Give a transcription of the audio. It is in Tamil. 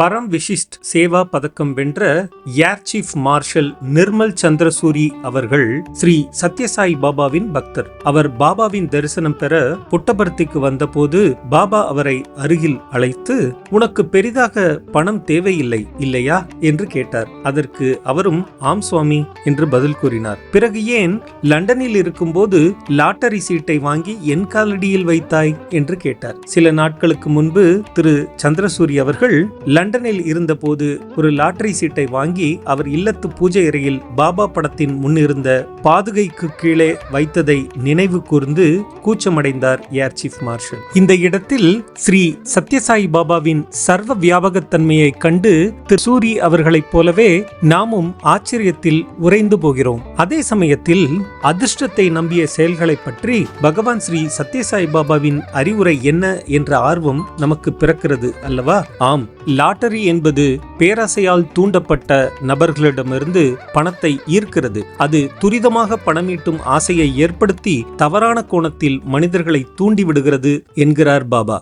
பரம் விசிஷ்ட் சேவா பதக்கம் வென்ற air chief marshal Nirmal Chandrasuri அவர்கள் ஸ்ரீ சத்யசாய் பாபாவின் பக்தர். அவர் பாபாவின் தரிசனம் பெற புட்டபர்த்திக்கு வந்தபோது பாபா அவரை அருகில் அழைத்து, உனக்கு பெரிதாக பணம் தேவையில்லை இல்லையா என்று கேட்டார். அதற்கு அவரும் ஆம் சுவாமி என்று பதில் கூறினார். பிறகு ஏன் லண்டனில் இருக்கும்போது லாட்டரி சீட்டை வாங்கி என் காலடியில் வைத்தாய் என்று கேட்டார். சில நாட்களுக்கு முன்பு திரு சந்திரசூரி அவர்கள் லண்டனில் இருந்தபோது ஒரு லாட்டரி சீட்டை வாங்கி அவர் இல்லத்து பூஜை அறையில் பாபா படத்தின் முன்னிருந்த பாதுகைக்கு கீழே வைத்ததை நினைவு கூர்ந்து கூச்சமடைந்தார் ஏர் சீஃப் மார்ஷல். இந்த இடத்தில் ஸ்ரீ சத்யசாய் பாபாவின் சர்வ வியாபகத்தன்மையை கண்டு திரு சூரி அவர்களைப் போலவே நாமும் ஆச்சரியத்தில் உறைந்து போகிறோம். அதே சமயத்தில் அதிர்ஷ்டத்தை நம்பிய செயல்களை பற்றி பகவான் ஸ்ரீ சத்யசாய் பாபாவின் அறிவுரை என்ன என்ற ஆர்வம் நமக்கு பிறக்கிறது அல்லவா? ஆம், லாட்டரி என்பது பேராசையால் தூண்டப்பட்ட நபர்களிடமிருந்து பணத்தை ஈர்க்கிறது. அது துரிதமாக பணமீட்டும் ஆசையை ஏற்படுத்தி தவறான கோணத்தில் மனிதர்களை தூண்டிவிடுகிறது என்கிறார் பாபா.